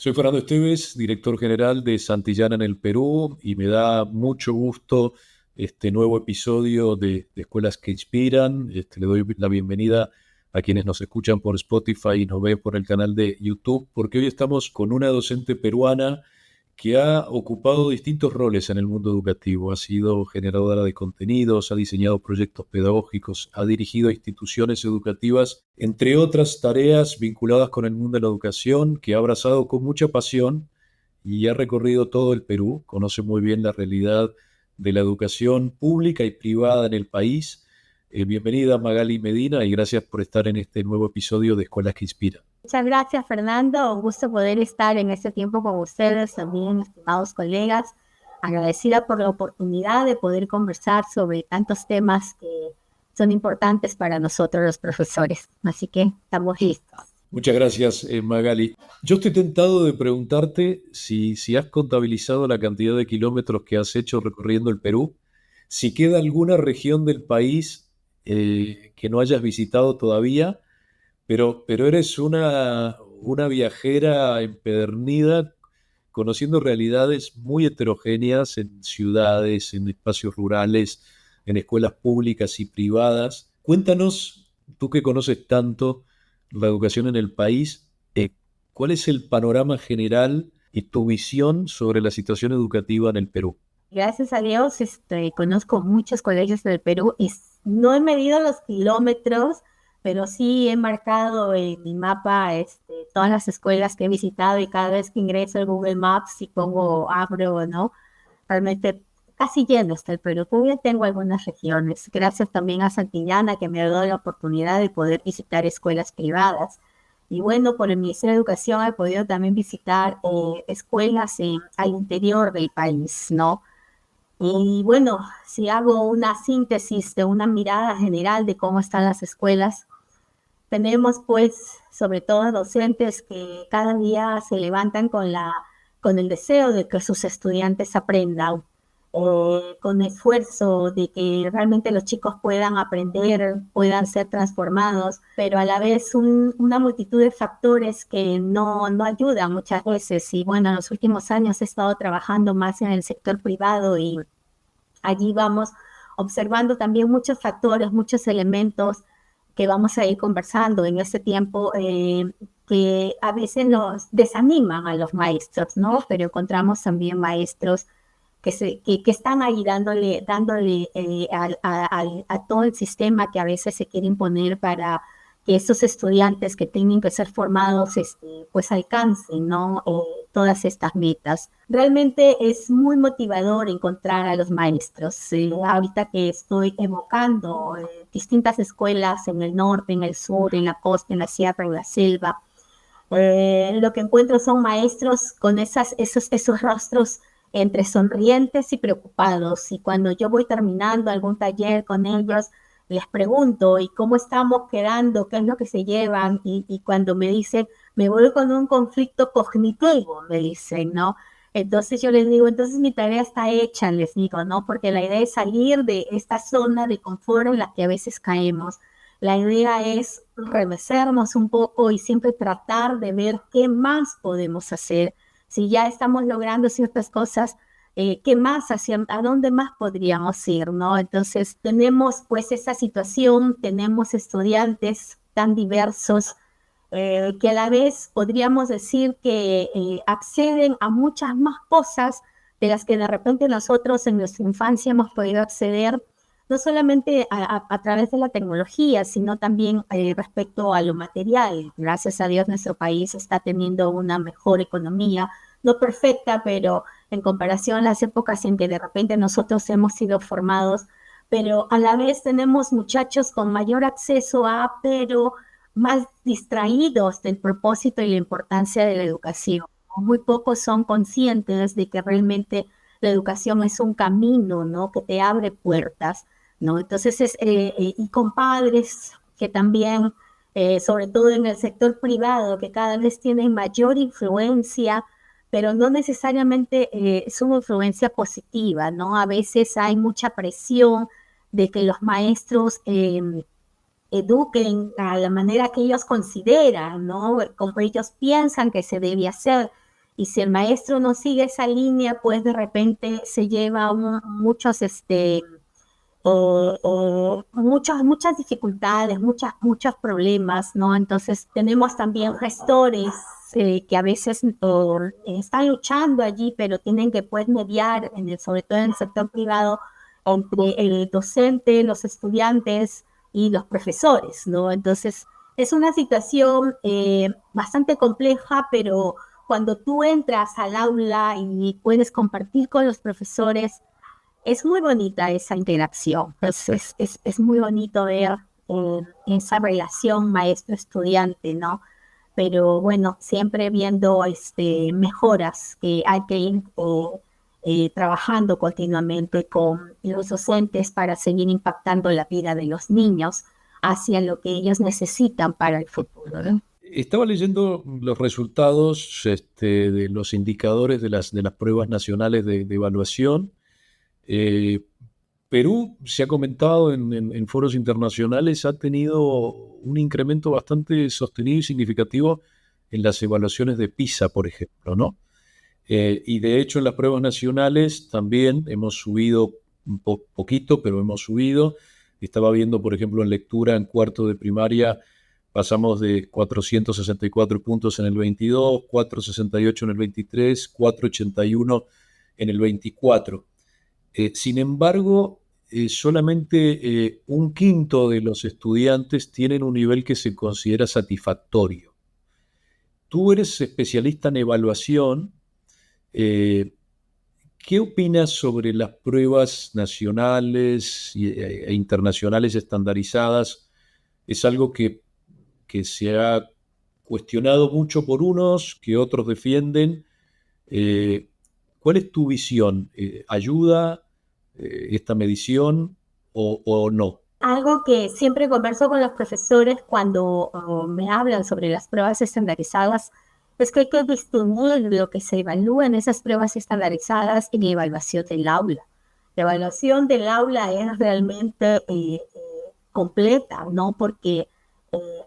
Soy Fernando Esteves, director general de Santillana en el Perú, y me da mucho gusto este nuevo episodio de Escuelas que Inspiran. Le doy la bienvenida a quienes nos escuchan por Spotify y nos ven por el canal de YouTube, porque hoy estamos con una docente peruana que ha ocupado distintos roles en el mundo educativo. Ha sido generadora de contenidos, ha diseñado proyectos pedagógicos, ha dirigido instituciones educativas, entre otras tareas vinculadas con el mundo de la educación, que ha abrazado con mucha pasión y ha recorrido todo el Perú. Conoce muy bien la realidad de la educación pública y privada en el país. Bienvenida, Magali Medina, y gracias por estar en este nuevo episodio de Escuelas que Inspiran. Muchas gracias, Fernando. Un gusto poder estar en este tiempo con ustedes, también, estimados colegas. Agradecida por la oportunidad de poder conversar sobre tantos temas que son importantes para nosotros los profesores. Así que estamos listos. Muchas gracias, Magali. Yo estoy tentado de preguntarte si has contabilizado la cantidad de kilómetros que has hecho recorriendo el Perú, si queda alguna región del país que no hayas visitado todavía, pero eres una viajera empedernida, conociendo realidades muy heterogéneas en ciudades, en espacios rurales, en escuelas públicas y privadas. Cuéntanos, tú que conoces tanto la educación en el país, ¿cuál es el panorama general y tu visión sobre la situación educativa en el Perú? Gracias a Dios, conozco muchos colegios del Perú y no he medido los kilómetros, pero sí he marcado en mi mapa todas las escuelas que he visitado y cada vez que ingreso al Google Maps y abro, ¿no? Realmente casi lleno está el Perú. Todavía tengo algunas regiones, gracias también a Santillana que me ha dado la oportunidad de poder visitar escuelas privadas. Y bueno, por el Ministerio de Educación he podido también visitar escuelas al interior del país, ¿no? Y bueno, si hago una síntesis de una mirada general de cómo están las escuelas, tenemos pues sobre todo docentes que cada día se levantan con el deseo de que sus estudiantes aprendan, con esfuerzo de que realmente los chicos puedan aprender, puedan ser transformados, pero a la vez una multitud de factores que no ayudan muchas veces. Y bueno, en los últimos años he estado trabajando más en el sector privado y allí vamos observando también muchos factores, muchos elementos que vamos a ir conversando en este tiempo, que a veces nos desaniman a los maestros, ¿no? Pero encontramos también maestros que están ahí dándole a todo el sistema que a veces se quiere imponer para que estos estudiantes que tienen que ser formados, pues alcancen, ¿no? Todas estas metas. Realmente es muy motivador encontrar a los maestros. Ahorita que estoy evocando distintas escuelas en el norte, en el sur, en la costa, en la sierra, en la selva, lo que encuentro son maestros con esos rostros entre sonrientes y preocupados. Y cuando yo voy terminando algún taller con ellos, les pregunto, ¿y cómo estamos quedando? ¿Qué es lo que se llevan? Y cuando me dicen, me voy con un conflicto cognitivo, me dicen, ¿no? Entonces yo les digo, entonces mi tarea está hecha, les digo, ¿no? Porque la idea es salir de esta zona de confort en la que a veces caemos. La idea es remecernos un poco y siempre tratar de ver qué más podemos hacer. Si ya estamos logrando ciertas cosas, ¿qué más hacia, a dónde más podríamos ir, ¿no? Entonces tenemos pues esa situación, tenemos estudiantes tan diversos que a la vez podríamos decir que acceden a muchas más cosas de las que de repente nosotros en nuestra infancia hemos podido acceder, no solamente a través de la tecnología, sino también respecto a lo material. Gracias a Dios nuestro país está teniendo una mejor economía, no perfecta, pero en comparación a las épocas en que de repente nosotros hemos sido formados, pero a la vez tenemos muchachos con mayor acceso pero más distraídos del propósito y la importancia de la educación. Muy pocos son conscientes de que realmente la educación es un camino, ¿no? Que te abre puertas, ¿no? Entonces, y con padres que también, sobre todo en el sector privado, que cada vez tienen mayor influencia, pero no necesariamente es una influencia positiva, ¿no? A veces hay mucha presión de que los maestros eduquen a la manera que ellos consideran, ¿no? Como ellos piensan que se debe hacer. y si el maestro no sigue esa línea, pues de repente se lleva muchos, muchas dificultades, muchos problemas, ¿no? Entonces tenemos también gestores que a veces están luchando allí, pero tienen que pues mediar, sobre todo en el sector privado, entre el docente, los estudiantes y los profesores, ¿no? Entonces es una situación bastante compleja, pero cuando tú entras al aula y puedes compartir con los profesores, es muy bonita esa interacción. Es muy bonito ver esa relación maestro-estudiante, ¿no? Pero bueno, siempre viendo mejoras que hay que ir trabajando continuamente con los docentes para seguir impactando la vida de los niños hacia lo que ellos necesitan para el futuro, ¿no? Estaba leyendo los resultados de los indicadores de las pruebas nacionales de evaluación. Eh, Perú, se ha comentado en foros internacionales, ha tenido un incremento bastante sostenido y significativo en las evaluaciones de PISA, por ejemplo, ¿no? Y de hecho en las pruebas nacionales también hemos subido un poquito, pero hemos subido. Estaba viendo, por ejemplo, en lectura en cuarto de primaria, pasamos de 464 puntos en el 22, 468 en el 23, 481 en el 24. Sin embargo, solamente un quinto de los estudiantes tienen un nivel que se considera satisfactorio. Tú eres especialista en evaluación. eh, ¿Qué opinas sobre las pruebas nacionales e internacionales estandarizadas? Es algo que se ha cuestionado mucho por unos, que otros defienden. Eh, ¿Cuál es tu visión? ¿Ayuda esta medición o no? Algo que siempre converso con los profesores cuando me hablan sobre las pruebas estandarizadas es que hay que distinguir lo que se evalúa en esas pruebas estandarizadas y la evaluación del aula. La evaluación del aula es realmente completa, ¿no? Porque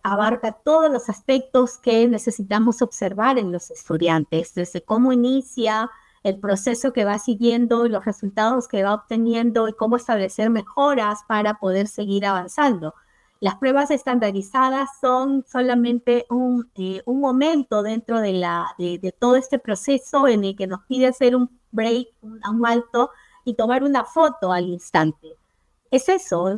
abarca todos los aspectos que necesitamos observar en los estudiantes, desde cómo inicia el proceso que va siguiendo, los resultados que va obteniendo y cómo establecer mejoras para poder seguir avanzando. Las pruebas estandarizadas son solamente un momento dentro de todo este proceso en el que nos pide hacer un break, un alto y tomar una foto al instante. Es eso,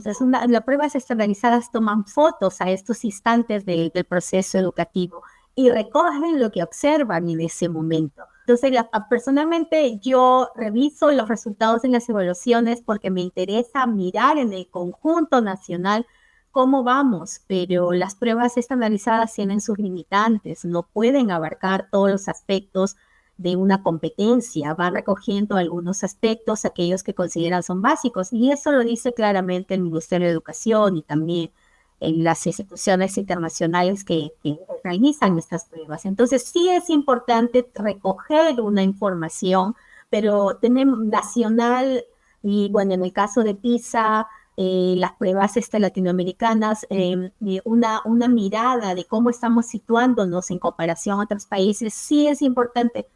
las pruebas estandarizadas toman fotos a estos instantes del proceso educativo y recogen lo que observan en ese momento. Entonces, personalmente yo reviso los resultados en las evaluaciones porque me interesa mirar en el conjunto nacional cómo vamos, pero las pruebas estandarizadas tienen sus limitantes, no pueden abarcar todos los aspectos de una competencia, van recogiendo algunos aspectos, aquellos que consideran son básicos, y eso lo dice claramente el Ministerio de Educación y también en las instituciones internacionales que realizan estas pruebas. Entonces sí es importante recoger una información, pero tenemos nacional, y bueno, en el caso de PISA, las pruebas latinoamericanas, una mirada de cómo estamos situándonos en comparación a otros países, sí es importante,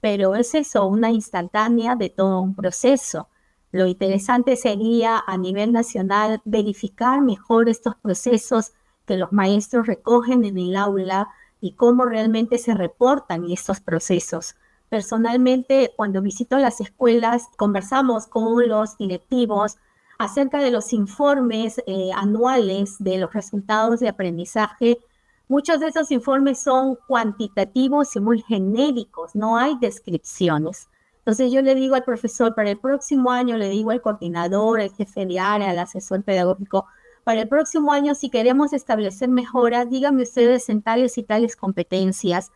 pero es eso, una instantánea de todo un proceso. Lo interesante sería a nivel nacional verificar mejor estos procesos que los maestros recogen en el aula y cómo realmente se reportan estos procesos. Personalmente, cuando visito las escuelas, conversamos con los directivos acerca de los informes anuales de los resultados de aprendizaje. Muchos de esos informes son cuantitativos y muy genéricos, no hay descripciones. Entonces yo le digo al profesor, para el próximo año, le digo al coordinador, al jefe de área, al asesor pedagógico, para el próximo año, si queremos establecer mejoras, díganme ustedes en tales y tales competencias,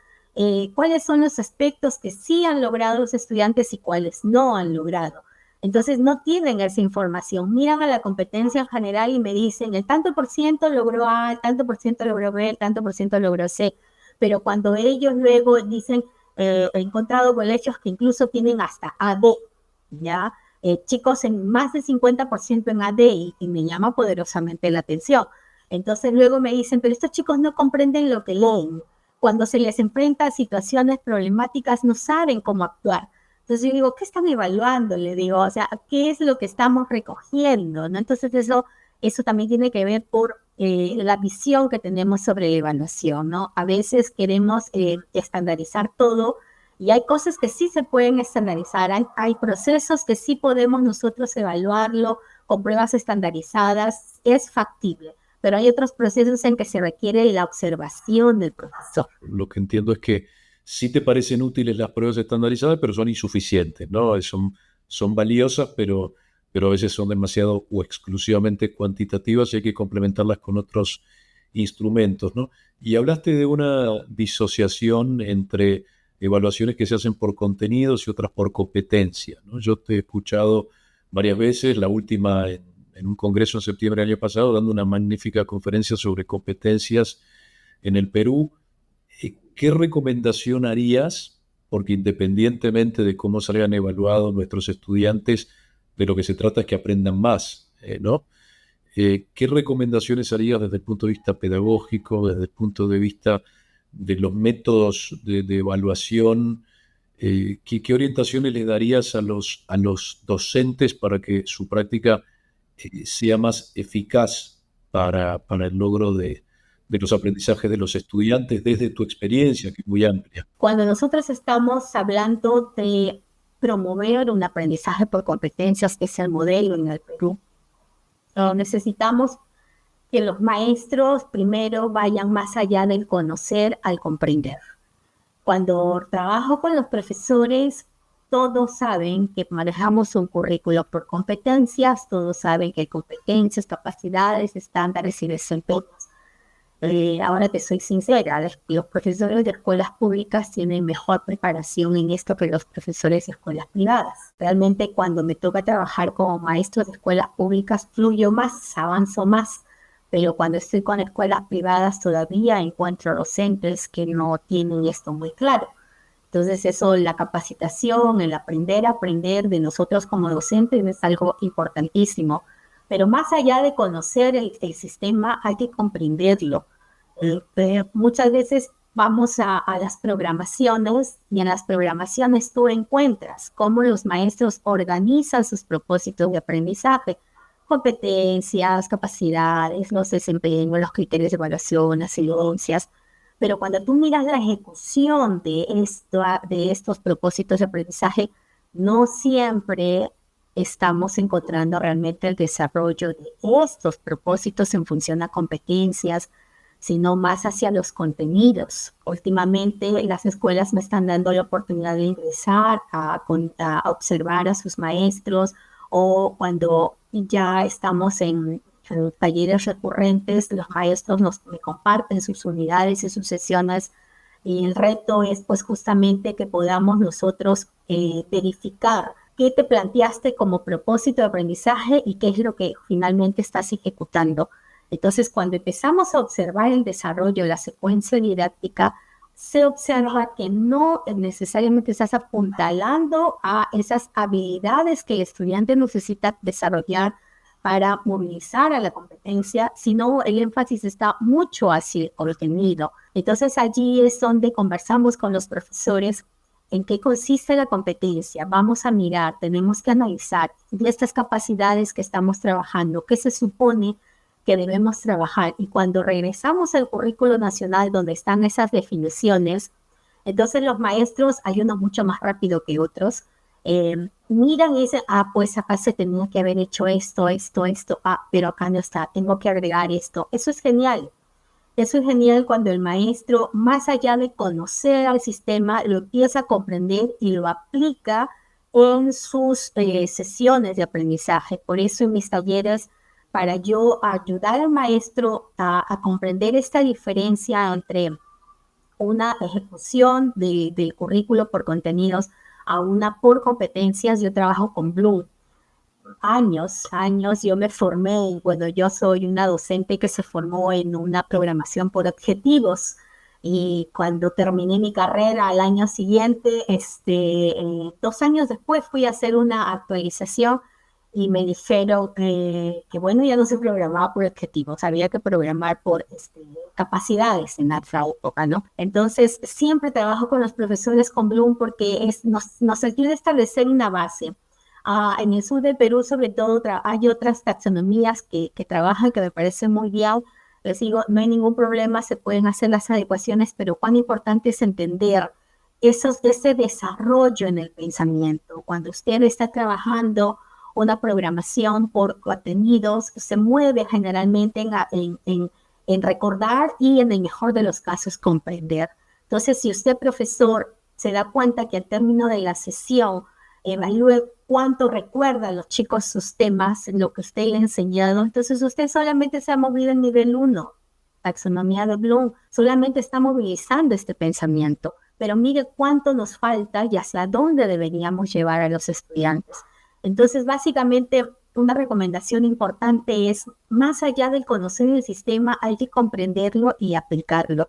cuáles son los aspectos que sí han logrado los estudiantes y cuáles no han logrado. Entonces no tienen esa información, miran a la competencia en general y me dicen el tanto por ciento logró A, el tanto por ciento logró B, el tanto por ciento logró C, pero cuando ellos luego dicen, he encontrado colegios que incluso tienen hasta AD, ¿ya? Chicos en más de 50% en AD y me llama poderosamente la atención. Entonces luego me dicen, pero estos chicos no comprenden lo que leen. cuando se les enfrenta a situaciones problemáticas no saben cómo actuar. Entonces yo digo, ¿qué están evaluando? Le digo, o sea, ¿qué es lo que estamos recogiendo? ¿No? Entonces eso también tiene que ver por la visión que tenemos sobre la evaluación, ¿no? A veces queremos estandarizar todo y hay cosas que sí se pueden estandarizar, hay procesos que sí podemos nosotros evaluarlo con pruebas estandarizadas, es factible, pero hay otros procesos en que se requiere la observación del profesor. Lo que entiendo es que sí te parecen útiles las pruebas estandarizadas, pero son insuficientes, ¿no? Son valiosas, pero a veces son demasiado o exclusivamente cuantitativas y hay que complementarlas con otros instrumentos, ¿no? Y hablaste de una disociación entre evaluaciones que se hacen por contenidos y otras por competencia, ¿no? Yo te he escuchado varias veces, la última en un congreso en septiembre del año pasado, dando una magnífica conferencia sobre competencias en el Perú. ¿Qué recomendación harías? Porque independientemente de cómo salgan evaluados nuestros estudiantes, de lo que se trata es que aprendan más, ¿no? ¿Qué recomendaciones harías desde el punto de vista pedagógico, desde el punto de vista de los métodos de evaluación? ¿Qué orientaciones le darías a los docentes para que su práctica sea más eficaz para el logro de los aprendizajes de los estudiantes desde tu experiencia, que es muy amplia? Cuando nosotros estamos hablando de promover un aprendizaje por competencias, que es el modelo en el Perú, necesitamos que los maestros primero vayan más allá del conocer al comprender. Cuando trabajo con los profesores, todos saben que manejamos un currículo por competencias, todos saben que hay competencias, capacidades, estándares y desempeños. Ahora te soy sincera, los profesores de escuelas públicas tienen mejor preparación en esto que los profesores de escuelas privadas. Realmente cuando me toca trabajar como maestro de escuelas públicas, fluyo más, avanzo más, pero cuando estoy con escuelas privadas todavía encuentro docentes que no tienen esto muy claro. Entonces eso, la capacitación, el aprender de nosotros como docentes es algo importantísimo. Pero más allá de conocer el sistema, hay que comprenderlo. Muchas veces vamos a las programaciones y en las programaciones tú encuentras cómo los maestros organizan sus propósitos de aprendizaje, competencias, capacidades, los desempeños, los criterios de evaluación, las evidencias. Pero cuando tú miras la ejecución de estos propósitos de aprendizaje, no siempre estamos encontrando realmente el desarrollo de estos propósitos en función a competencias, sino más hacia los contenidos. Últimamente las escuelas me están dando la oportunidad de ingresar a observar a sus maestros, o cuando ya estamos en talleres recurrentes, los maestros me comparten sus unidades y sus sesiones, y el reto es pues justamente que podamos nosotros verificar qué te planteaste como propósito de aprendizaje y qué es lo que finalmente estás ejecutando. Entonces, cuando empezamos a observar el desarrollo de la secuencia didáctica, se observa que no necesariamente estás apuntalando a esas habilidades que el estudiante necesita desarrollar para movilizar a la competencia, sino el énfasis está mucho hacia el contenido. Entonces, allí es donde conversamos con los profesores en qué consiste la competencia. Vamos a mirar, tenemos que analizar de estas capacidades que estamos trabajando, qué se supone que debemos trabajar. Y cuando regresamos al currículo nacional donde están esas definiciones, entonces los maestros, hay unos mucho más rápido que otros, miran y dicen, pues acá se tenía que haber hecho esto, pero acá no está, tengo que agregar esto. Eso es genial. Eso es genial cuando el maestro, más allá de conocer al sistema, lo empieza a comprender y lo aplica en sus sesiones de aprendizaje. Por eso en mis talleres, para yo ayudar al maestro a comprender esta diferencia entre una ejecución del currículo por contenidos a una por competencias, yo trabajo con Bloom. Años, yo me formé, bueno, yo soy una docente que se formó en una programación por objetivos, y cuando terminé mi carrera al año siguiente, 2 años después fui a hacer una actualización y me dijeron que bueno, ya no se programaba por objetivos, había que programar por capacidades en esa época, ¿no? Entonces, siempre trabajo con los profesores con Bloom porque nos ayuda a establecer una base. En el sur del Perú, sobre todo, hay otras taxonomías que trabajan que me parecen muy bien. Les digo, no hay ningún problema, se pueden hacer las adecuaciones, pero cuán importante es entender ese desarrollo en el pensamiento. Cuando usted está trabajando una programación por contenidos, se mueve generalmente en recordar y en el mejor de los casos comprender. Entonces, si usted, profesor, se da cuenta que al término de la sesión evalúe cuánto recuerda a los chicos sus temas, lo que usted le ha enseñado, entonces usted solamente se ha movido en nivel 1, taxonomía de Bloom, solamente está movilizando este pensamiento, pero mire cuánto nos falta y hacia dónde deberíamos llevar a los estudiantes. Entonces, básicamente, una recomendación importante es, más allá del conocer el sistema, hay que comprenderlo y aplicarlo.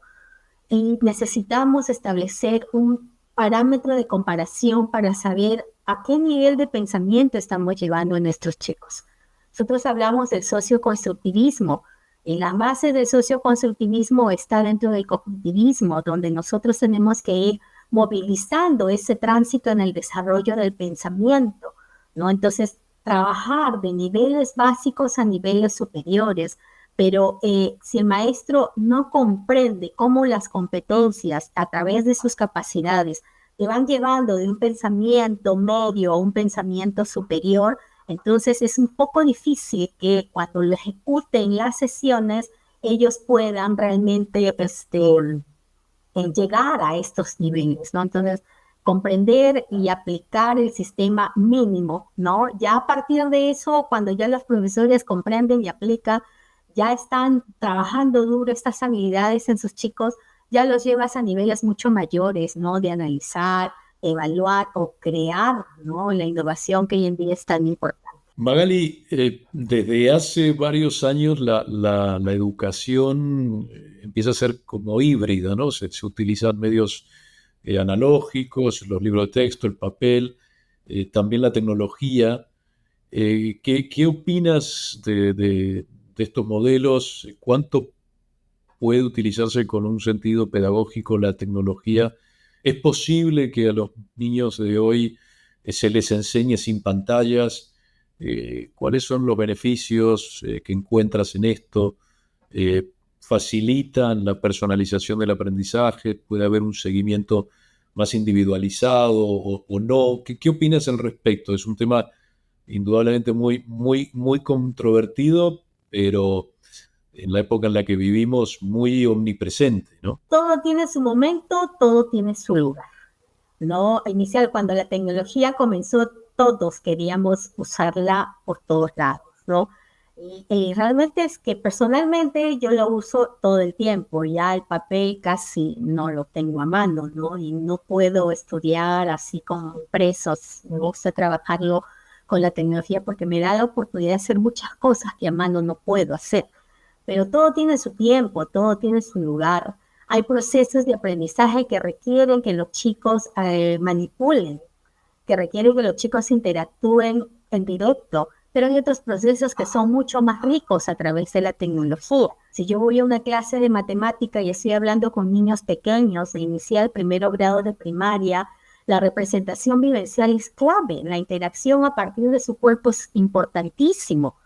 Y necesitamos establecer un parámetro de comparación para saber a qué nivel de pensamiento estamos llevando a nuestros chicos. Nosotros hablamos del socioconstructivismo, y la base del socioconstructivismo está dentro del cognitivismo, donde nosotros tenemos que ir movilizando ese tránsito en el desarrollo del pensamiento, ¿no? Entonces, trabajar de niveles básicos a niveles superiores, pero si el maestro no comprende cómo las competencias a través de sus capacidades te van llevando de un pensamiento medio a un pensamiento superior, entonces es un poco difícil que cuando lo ejecuten las sesiones ellos puedan realmente llegar a estos niveles, ¿no? Entonces, comprender y aplicar el sistema mínimo, ¿no? Ya a partir de eso, cuando ya los profesores comprenden y aplican, ya están trabajando duro estas habilidades en sus chicos, ya los llevas a niveles mucho mayores, ¿no? De analizar, evaluar o crear, ¿no? La innovación que hoy en día es tan importante. Magali, desde hace varios años la educación empieza a ser como híbrida, ¿no? Se utilizan medios analógicos, los libros de texto, el papel, también la tecnología. ¿Qué opinas de estos modelos? ¿Cuánto puede utilizarse con un sentido pedagógico la tecnología? ¿Es posible que a los niños de hoy se les enseñe sin pantallas? ¿Cuáles son los beneficios que encuentras en esto? ¿Facilitan la personalización del aprendizaje? ¿Puede haber un seguimiento más individualizado o no? ¿Qué opinas al respecto? Es un tema indudablemente muy controvertido, pero en la época en la que vivimos muy omnipresente, ¿no? Todo tiene su momento, todo tiene su lugar, ¿no? Inicial, cuando la tecnología comenzó, todos queríamos usarla por todos lados, ¿no? Y realmente es que personalmente yo lo uso todo el tiempo, ya el papel casi no lo tengo a mano, ¿no? Y no puedo estudiar así como presos, me gusta trabajarlo con la tecnología porque me da la oportunidad de hacer muchas cosas que a mano no puedo hacer. Pero todo tiene su tiempo, todo tiene su lugar. Hay procesos de aprendizaje que requieren que los chicos manipulen, que requieren que los chicos interactúen en directo, pero hay otros procesos que son mucho más ricos a través de la tecnología. Si yo voy a una clase de matemática y estoy hablando con niños pequeños de inicial, primero grado de primaria, la representación vivencial es clave, la interacción a partir de su cuerpo es importantísimo,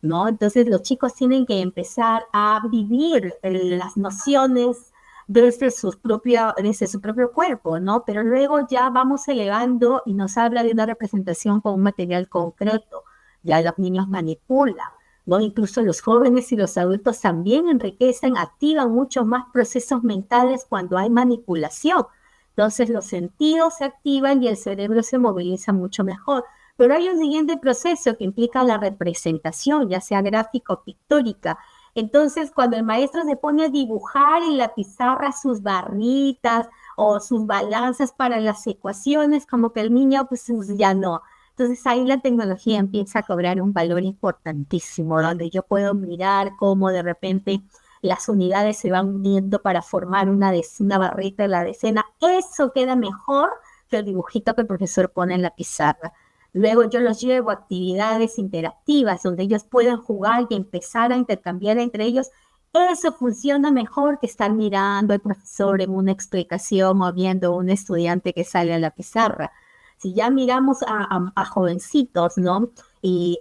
¿no? Entonces los chicos tienen que empezar a vivir las nociones desde su propio cuerpo, ¿no? Pero luego ya vamos elevando y nos habla de una representación con un material concreto. Ya los niños manipulan, ¿no? Incluso los jóvenes y los adultos también enriquecen, activan mucho más procesos mentales cuando hay manipulación. Entonces los sentidos se activan y el cerebro se moviliza mucho mejor. Pero hay un siguiente proceso que implica la representación, ya sea gráfica o pictórica. Entonces, cuando el maestro se pone a dibujar en la pizarra sus barritas o sus balanzas para las ecuaciones, como que el niño pues ya no. Entonces ahí la tecnología empieza a cobrar un valor importantísimo, donde yo puedo mirar cómo de repente las unidades se van uniendo para formar una barrita en la decena. Eso queda mejor que el dibujito que el profesor pone en la pizarra. Luego yo los llevo a actividades interactivas donde ellos puedan jugar y empezar a intercambiar entre ellos. Eso funciona mejor que estar mirando al profesor en una explicación o viendo a un estudiante que sale a la pizarra. Si ya miramos a jovencitos, ¿no? Y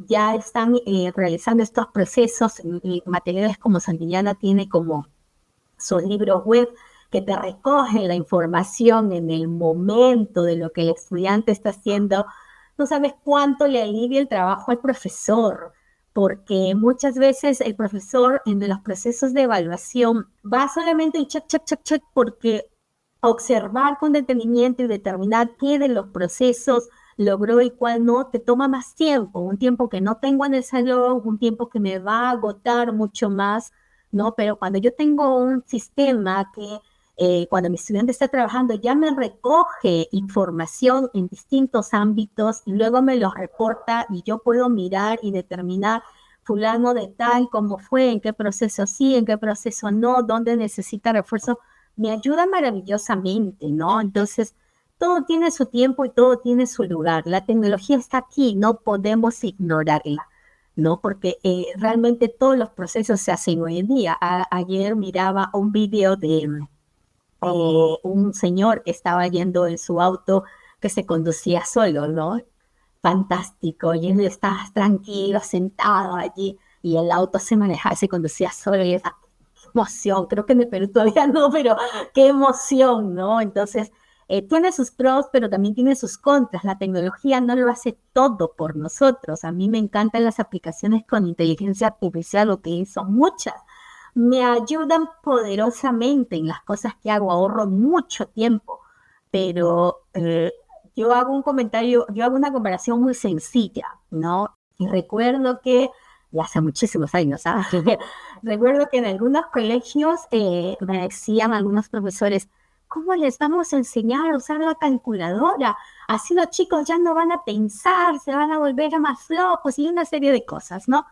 ya están realizando estos procesos, y materiales como Santillana tiene como sus libros web que te recogen la información en el momento de lo que el estudiante está haciendo, no sabes cuánto le alivia el trabajo al profesor, porque muchas veces el profesor en los procesos de evaluación va solamente y check, check, check, check, porque observar con detenimiento y determinar qué de los procesos logró y cuál no, te toma más tiempo, un tiempo que no tengo en el salón, un tiempo que me va a agotar mucho más, ¿no? Pero cuando yo tengo un sistema que cuando mi estudiante está trabajando ya me recoge información en distintos ámbitos y luego me los reporta y yo puedo mirar y determinar fulano de tal, cómo fue, en qué proceso sí, en qué proceso no, dónde necesita refuerzo, me ayuda maravillosamente, ¿no? Entonces, todo tiene su tiempo y todo tiene su lugar. La tecnología está aquí, no podemos ignorarla, ¿no? Porque realmente todos los procesos se hacen hoy en día. Ayer miraba un video de un señor que estaba yendo en su auto que se conducía solo, ¿no? Fantástico, y él estaba tranquilo, sentado allí, y el auto se manejaba, se conducía solo, y esa emoción, creo que en el Perú todavía no, pero qué emoción, ¿no? Entonces, tiene sus pros, pero también tiene sus contras. La tecnología no lo hace todo por nosotros. A mí me encantan las aplicaciones con inteligencia artificial, utilizo muchas. Me ayudan poderosamente en las cosas que hago, ahorro mucho tiempo, pero yo hago un comentario, yo hago una comparación muy sencilla, ¿no? Y recuerdo que, ya hace muchísimos años, ¿sabes? Recuerdo que en algunos colegios me decían algunos profesores, ¿cómo les vamos a enseñar a usar la calculadora? Así los chicos ya no van a pensar, se van a volver más flojos y una serie de cosas, ¿no?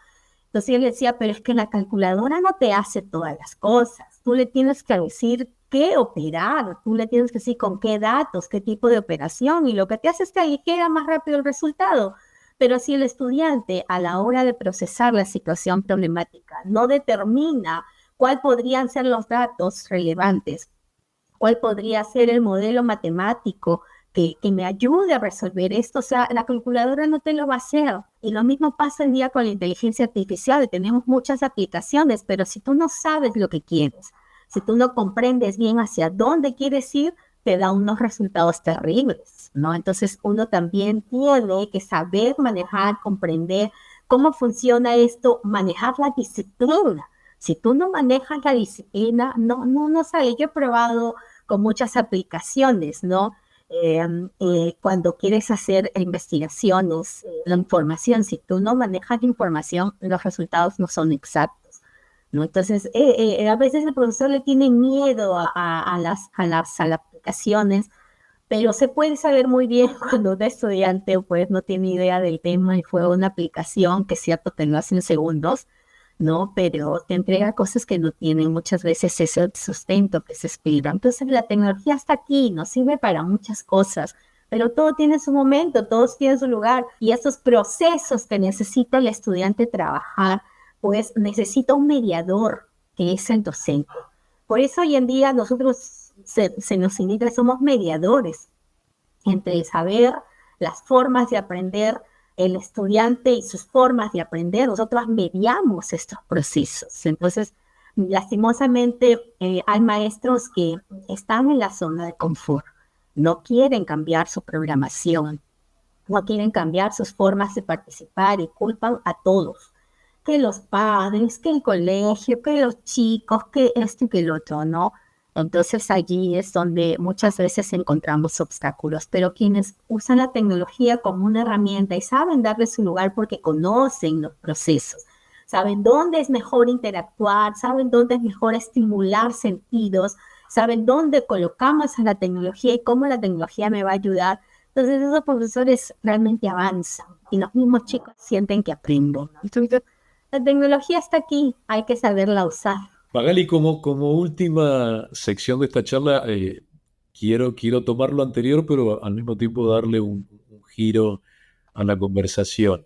Entonces yo le decía, pero es que la calculadora no te hace todas las cosas. Tú le tienes que decir qué operar, tú le tienes que decir con qué datos, qué tipo de operación, y lo que te hace es que aligera más rápido el resultado. Pero si el estudiante a la hora de procesar la situación problemática no determina cuáles podrían ser los datos relevantes, cuál podría ser el modelo matemático que me ayude a resolver esto. O sea, la calculadora no te lo va a hacer. Y lo mismo pasa el día con la inteligencia artificial. Tenemos muchas aplicaciones, pero si tú no sabes lo que quieres, si tú no comprendes bien hacia dónde quieres ir, te da unos resultados terribles, ¿no? Entonces uno también tiene que saber manejar, comprender cómo funciona esto, manejar la disciplina. Si tú no manejas la disciplina, no sale. Yo he probado con muchas aplicaciones, ¿no? Cuando quieres hacer investigaciones, la información, si tú no manejas la información, los resultados no son exactos, ¿no? Entonces, a veces el profesor le tiene miedo a las aplicaciones, pero se puede saber muy bien cuando un estudiante pues no tiene idea del tema y fue una aplicación que es cierto te lo hace en segundos, ¿no? Pero te entrega cosas que no tienen muchas veces ese sustento que se espera. Entonces la tecnología está aquí, nos sirve para muchas cosas, pero todo tiene su momento, todo tiene su lugar y esos procesos que necesita el estudiante trabajar, pues necesita un mediador que es el docente. Por eso hoy en día nosotros se nos indica que somos mediadores entre el saber, las formas de aprender, el estudiante y sus formas de aprender. Nosotros mediamos estos procesos. Entonces, lastimosamente, hay maestros que están en la zona de confort, no quieren cambiar su programación, no quieren cambiar sus formas de participar y culpan a todos, que los padres, que el colegio, que los chicos, que esto y que el otro, ¿no? Entonces allí es donde muchas veces encontramos obstáculos, pero quienes usan la tecnología como una herramienta y saben darle su lugar porque conocen los procesos, saben dónde es mejor interactuar, saben dónde es mejor estimular sentidos, saben dónde colocamos a la tecnología y cómo la tecnología me va a ayudar. Entonces esos profesores realmente avanzan y los mismos chicos sienten que aprenden, ¿no? Entonces, la tecnología está aquí, hay que saberla usar. Magali, como última sección de esta charla, quiero tomar lo anterior, pero al mismo tiempo darle un giro a la conversación.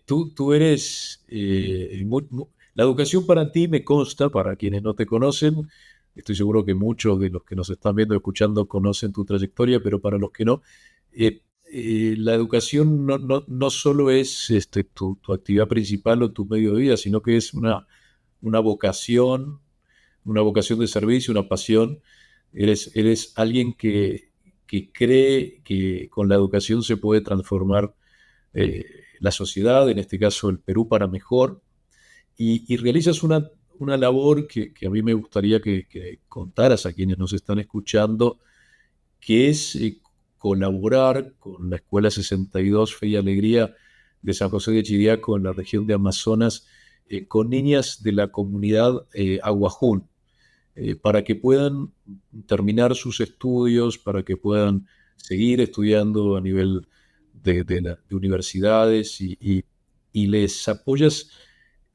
Tú eres, la educación para ti me consta, para quienes no te conocen, estoy seguro que muchos de los que nos están viendo y escuchando conocen tu trayectoria, pero para los que no, la educación no solo es tu actividad principal o tu medio de vida, sino que es una vocación, una vocación de servicio, una pasión. Eres alguien que cree que con la educación se puede transformar eh, la sociedad, en este caso el Perú, para mejor, y realizas una labor que a mí me gustaría que contaras a quienes nos están escuchando, que es colaborar con la Escuela 62 Fe y Alegría de San José de Chiriaco en la región de Amazonas, con niñas de la comunidad Aguajún, para que puedan terminar sus estudios, para que puedan seguir estudiando a nivel de universidades y les apoyas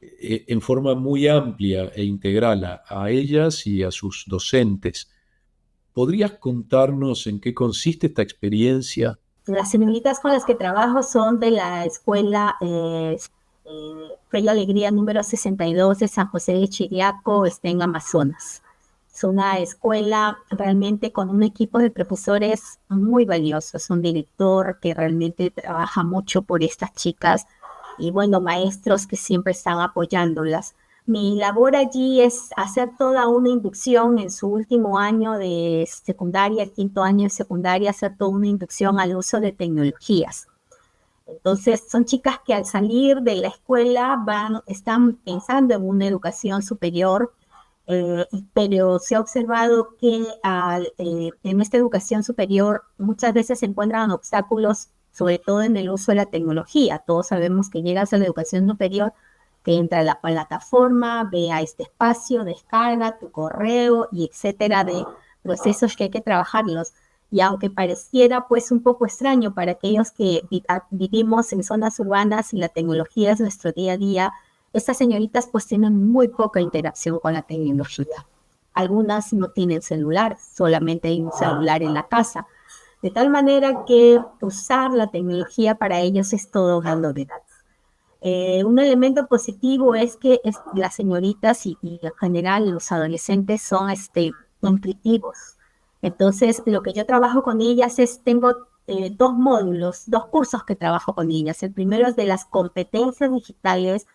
en forma muy amplia e integral a ellas y a sus docentes. ¿Podrías contarnos en qué consiste esta experiencia? Las señoritas con las que trabajo son de la escuela Fe y Alegría número 62 de San José de Chiriaco, está en Amazonas. Es una escuela realmente con un equipo de profesores muy valiosos, un director que realmente trabaja mucho por estas chicas y bueno, maestros que siempre están apoyándolas. Mi labor allí es hacer toda una inducción en su último año de secundaria, el quinto año de secundaria, hacer toda una inducción al uso de tecnologías. Entonces, son chicas que al salir de la escuela están pensando en una educación superior, pero se ha observado que en esta educación superior muchas veces se encuentran obstáculos, sobre todo en el uso de la tecnología. Todos sabemos que llegas a la educación superior, que entra a la plataforma, ve a este espacio, descarga tu correo y etcétera, de procesos que hay que trabajarlos. Y aunque pareciera pues un poco extraño para aquellos que vivimos en zonas urbanas y la tecnología es nuestro día a día, estas señoritas pues tienen muy poca interacción con la tecnología. Algunas no tienen celular, solamente hay un celular en la casa. De tal manera que usar la tecnología para ellos es todo una novedad. Un elemento positivo es que las señoritas y en general los adolescentes son intuitivos. Entonces, lo que yo trabajo con ellas tengo dos módulos, dos cursos que trabajo con ellas. El primero es de las competencias digitales,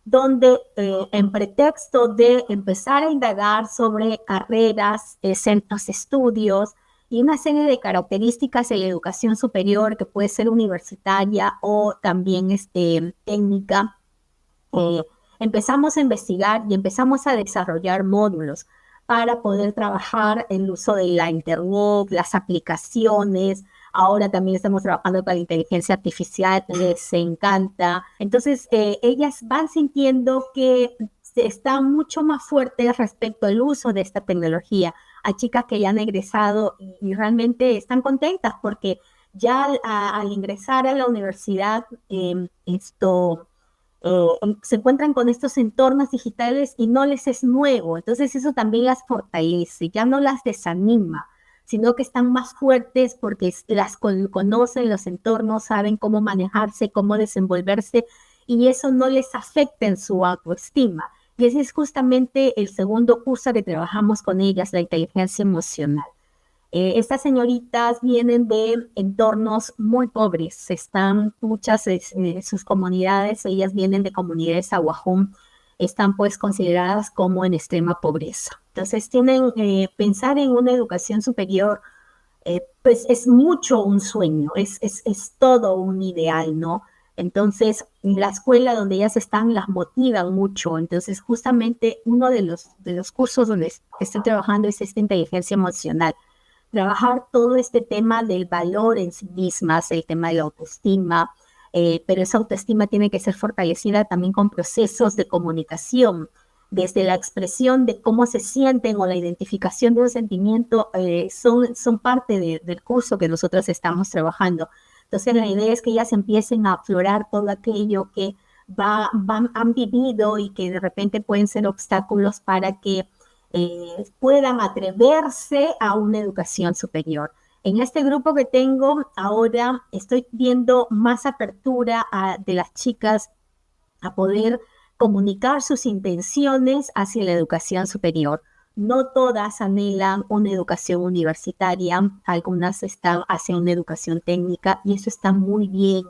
donde en pretexto de empezar a indagar sobre carreras, centros de estudios y una serie de características de la educación superior que puede ser universitaria o también técnica, empezamos a investigar y empezamos a desarrollar módulos para poder trabajar el uso de la interweb, las aplicaciones. Ahora también estamos trabajando con la inteligencia artificial, les encanta. Entonces, ellas van sintiendo que están mucho más fuertes respecto al uso de esta tecnología. Hay chicas que ya han egresado y realmente están contentas porque ya al ingresar a la universidad, se encuentran con estos entornos digitales y no les es nuevo. Entonces eso también las fortalece, ya no las desanima, sino que están más fuertes porque las conocen los entornos, saben cómo manejarse, cómo desenvolverse, y eso no les afecta en su autoestima. Y ese es justamente el segundo curso que trabajamos con ellas, la inteligencia emocional. Estas señoritas vienen de entornos muy pobres, muchas de sus comunidades, ellas vienen de comunidades Aguajún, están pues consideradas como en extrema pobreza. Entonces pensar en una educación superior, pues es mucho un sueño, es todo un ideal, ¿no? Entonces, la escuela donde ellas están las motivan mucho. Entonces, justamente uno de los cursos donde estoy trabajando es esta inteligencia emocional. Trabajar todo este tema del valor en sí mismas, el tema de la autoestima, pero esa autoestima tiene que ser fortalecida también con procesos de comunicación, desde la expresión de cómo se sienten o la identificación de un sentimiento, son parte del curso que nosotros estamos trabajando. Entonces la idea es que ellas empiecen a aflorar todo aquello que han vivido y que de repente pueden ser obstáculos para que puedan atreverse a una educación superior. En este grupo que tengo ahora estoy viendo más apertura de las chicas a poder comunicar sus intenciones hacia la educación superior. No todas anhelan una educación universitaria, algunas están hacia una educación técnica y eso está muy bien.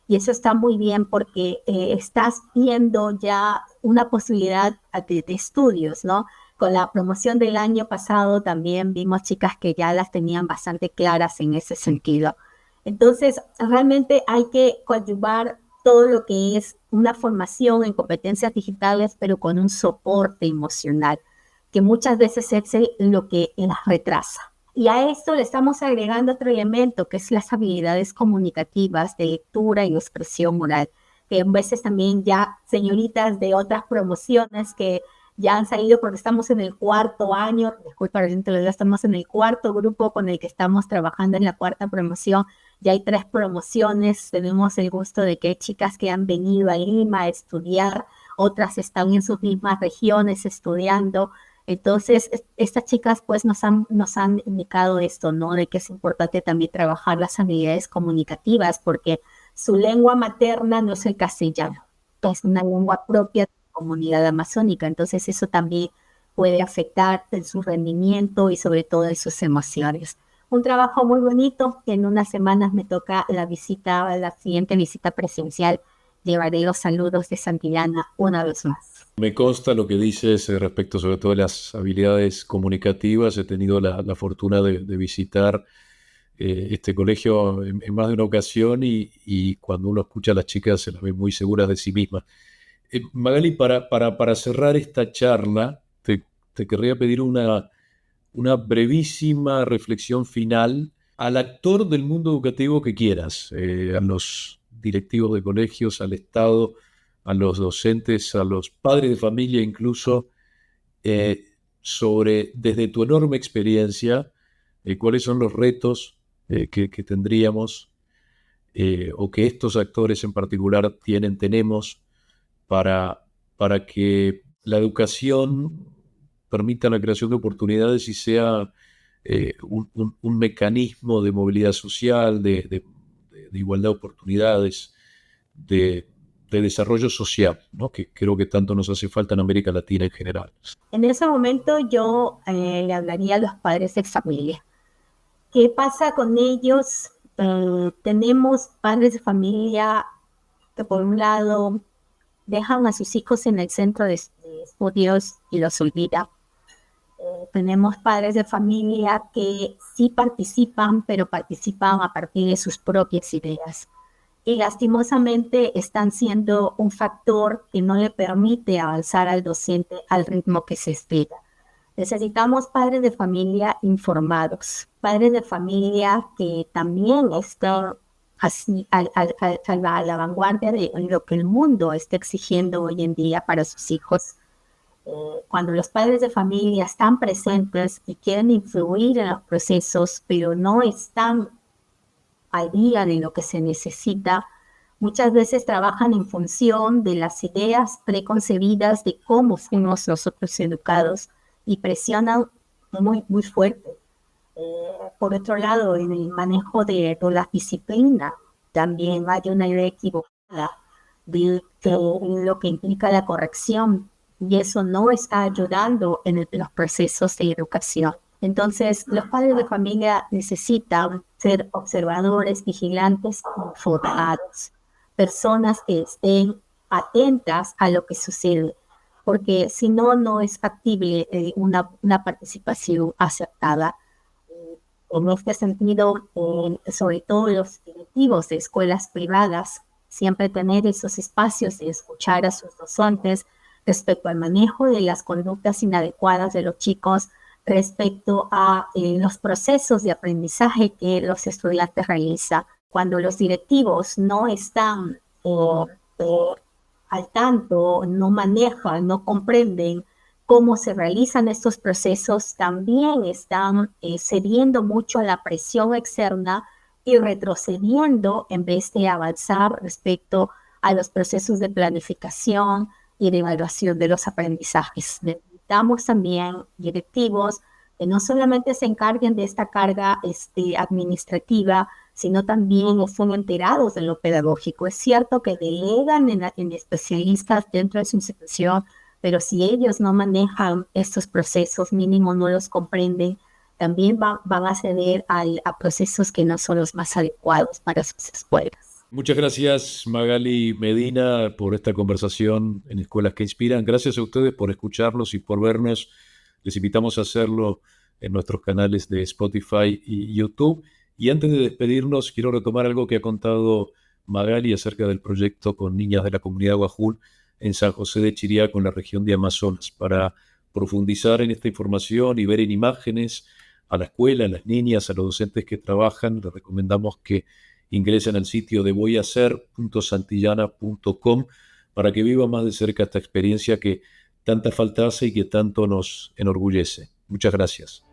Y eso está muy bien porque estás viendo ya una posibilidad de estudios, ¿no? Con la promoción del año pasado también vimos chicas que ya las tenían bastante claras en ese sentido. Entonces, realmente hay que coadyuvar todo lo que es una formación en competencias digitales, pero con un soporte emocional, que muchas veces es lo que las retrasa. Y a esto le estamos agregando otro elemento, que es las habilidades comunicativas de lectura y expresión oral, que a veces también ya señoritas de otras promociones que ya han salido porque estamos en el cuarto año, disculpa, ya estamos en el cuarto grupo con el que estamos trabajando en la cuarta promoción. Ya hay 3 promociones, tenemos el gusto de que hay chicas que han venido a Lima a estudiar, otras están en sus mismas regiones estudiando. Entonces, estas chicas pues nos han indicado esto, ¿no? De que es importante también trabajar las habilidades comunicativas porque su lengua materna no es el castellano, es una lengua propia de la comunidad amazónica. Entonces, eso también puede afectar en su rendimiento y sobre todo en sus emociones. Un trabajo muy bonito. En unas semanas me toca la siguiente visita presencial. Llevaré los saludos de Santillana una vez más. Me consta lo que dices respecto sobre todo de las habilidades comunicativas. He tenido la fortuna de visitar este colegio en más de una ocasión y cuando uno escucha a las chicas se las ve muy seguras de sí mismas. Magali, para cerrar esta charla, te querría pedir una brevísima reflexión final al actor del mundo educativo que quieras, a los directivos de colegios, al Estado, a los docentes, a los padres de familia incluso, eh, sobre, desde tu enorme experiencia, cuáles son los retos que tendríamos o que estos actores en particular tenemos para, para que la educación permita la creación de oportunidades y sea un mecanismo de movilidad social, de igualdad de oportunidades, de desarrollo social, ¿no? Que creo que tanto nos hace falta en América Latina en general. En ese momento yo le hablaría a los padres de familia. ¿Qué pasa con ellos? Tenemos padres de familia que por un lado dejan a sus hijos en el centro de estudios y los olvidan. Tenemos padres de familia que sí participan, pero participan a partir de sus propias ideas. Y lastimosamente están siendo un factor que no le permite avanzar al docente al ritmo que se espera. Necesitamos padres de familia informados, padres de familia que también estén así a la vanguardia de lo que el mundo está exigiendo hoy en día para sus hijos. Cuando los padres de familia están presentes y quieren influir en los procesos, pero no están al día de lo que se necesita, muchas veces trabajan en función de las ideas preconcebidas de cómo fuimos nosotros educados y presionan muy, muy fuerte. Por otro lado, en el manejo de la disciplina, también hay una idea equivocada de lo que implica la corrección y eso no está ayudando en los procesos de educación. Entonces, los padres de familia necesitan ser observadores, vigilantes, informados, personas que estén atentas a lo que sucede, porque si no, no es factible una participación acertada. En este sentido, sobre todo los directivos de escuelas privadas, siempre tener esos espacios de escuchar a sus docentes respecto al manejo de las conductas inadecuadas de los chicos, respecto a los procesos de aprendizaje que los estudiantes realizan. Cuando los directivos no están al tanto, no manejan, no comprenden cómo se realizan estos procesos, también están cediendo mucho a la presión externa y retrocediendo en vez de avanzar respecto a los procesos de planificación y de evaluación de los aprendizajes. Necesitamos también directivos que no solamente se encarguen de esta carga administrativa, sino también estén enterados de lo pedagógico. Es cierto que delegan en especialistas dentro de su institución, pero si ellos no manejan estos procesos, mínimo no los comprenden, también van a ceder a procesos que no son los más adecuados para sus escuelas. Muchas gracias, Magali Medina, por esta conversación en Escuelas que Inspiran. Gracias a ustedes por escucharlos y por vernos. Les invitamos a hacerlo en nuestros canales de Spotify y YouTube. Y antes de despedirnos, quiero retomar algo que ha contado Magali acerca del proyecto con niñas de la comunidad Huajul en San José de Chiriaco, en la región de Amazonas. Para profundizar en esta información y ver en imágenes a la escuela, a las niñas, a los docentes que trabajan, les recomendamos que ingresen al sitio de voyacer.santillana.com para que viva más de cerca esta experiencia que tanta falta hace y que tanto nos enorgullece. Muchas gracias.